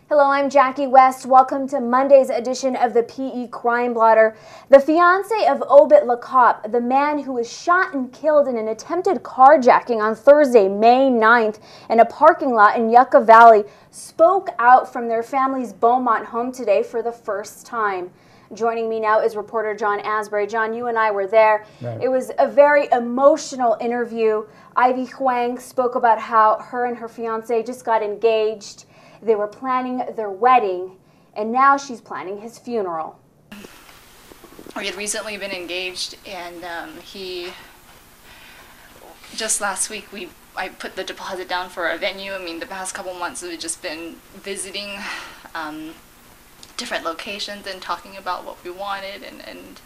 Hello, I'm Jackie West. Welcome to Monday's edition of the PE Crime Blotter. The fiance of Obette Lacap, the man who was shot and killed in an attempted carjacking on Thursday, May 9th, in a parking lot in Yucca Valley, spoke out from their family's Beaumont home today for the first time. Joining me now is reporter John Asbury. John, you and I were there. Right. It was a very emotional interview. Ivy Huang spoke about how her and her fiance just got engaged. They were planning their wedding, and now she's planning his funeral. We had recently been engaged, and just last week I put the deposit down for a venue. I mean, the past couple months we've just been visiting different locations and talking about what we wanted, and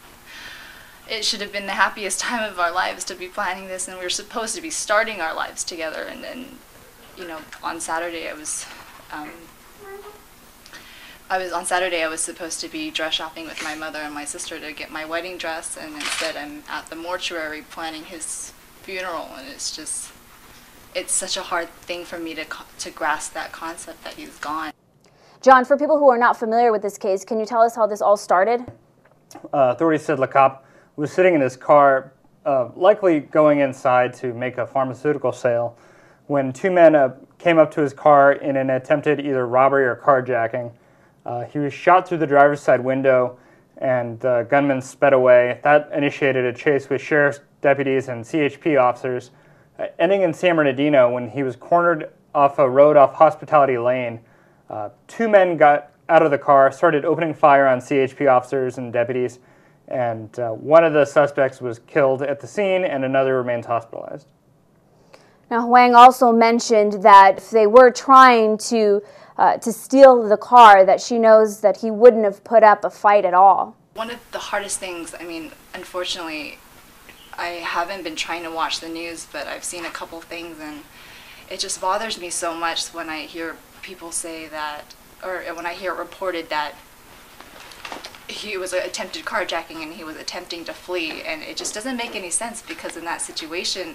it should have been the happiest time of our lives to be planning this, and we were supposed to be starting our lives together. And then, you know, on Saturday I was supposed to be dress shopping with my mother and my sister to get my wedding dress, and instead I'm at the mortuary planning his funeral, and it's such a hard thing for me to grasp that concept that he's gone. John, for people who are not familiar with this case, can you tell us how this all started? Authorities said Lacap was sitting in his car, likely going inside to make a pharmaceutical sale, when two men came up to his car in an attempted either robbery or carjacking. He was shot through the driver's side window, and the gunman sped away. That initiated a chase with sheriff's deputies and CHP officers, ending in San Bernardino when he was cornered off a road off Hospitality Lane. Two men got out of the car, started opening fire on CHP officers and deputies, and one of the suspects was killed at the scene, and another remains hospitalized. Now, Huang also mentioned that if they were trying to steal the car, that she knows that he wouldn't have put up a fight at all. One of the hardest things, I mean, unfortunately, I haven't been trying to watch the news, but I've seen a couple things, and it just bothers me so much when I hear people say that, or when I hear it reported that he was attempted carjacking and he was attempting to flee, and it just doesn't make any sense, because in that situation,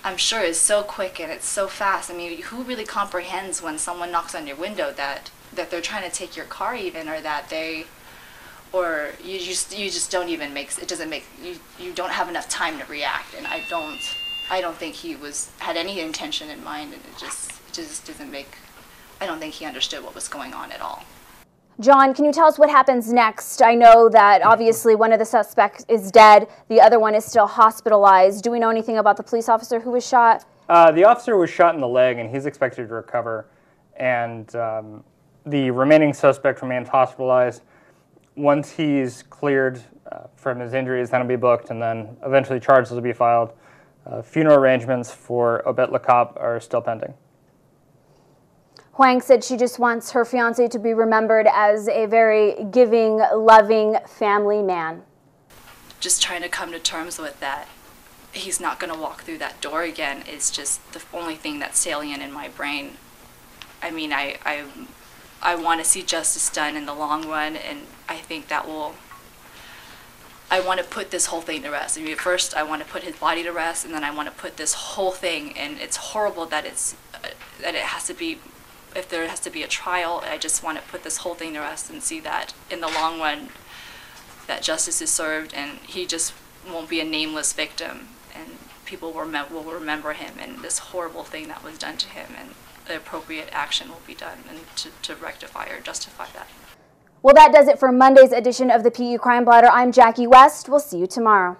I'm sure it's so quick and it's so fast. I mean, who really comprehends when someone knocks on your window that they're trying to take your car even, or that you just don't even make, it doesn't make, you don't have enough time to react. And I don't think he had any intention in mind, and it just doesn't make, I don't think he understood what was going on at all. John, can you tell us what happens next? I know that obviously one of the suspects is dead. The other one is still hospitalized. Do we know anything about the police officer who was shot? The officer was shot in the leg, and he's expected to recover. And the remaining suspect remains hospitalized. Once he's cleared from his injuries, then he'll be booked, and then eventually charges will be filed. Funeral arrangements for Obette Lacap are still pending. Huang said she just wants her fiancé to be remembered as a very giving, loving family man. Just trying to come to terms with that. He's not going to walk through that door again is just the only thing that's salient in my brain. I mean, I want to see justice done in the long run, and I think that I want to put this whole thing to rest. I mean, first I want to put his body to rest, and then I want to put this whole thing, and it's horrible that it has to be, if there has to be a trial. I just want to put this whole thing to rest and see that in the long run that justice is served, and he just won't be a nameless victim, and people will remember him and this horrible thing that was done to him, and the appropriate action will be done and to rectify or justify that. Well, that does it for Monday's edition of the PE Crime Blotter. I'm Jackie West. We'll see you tomorrow.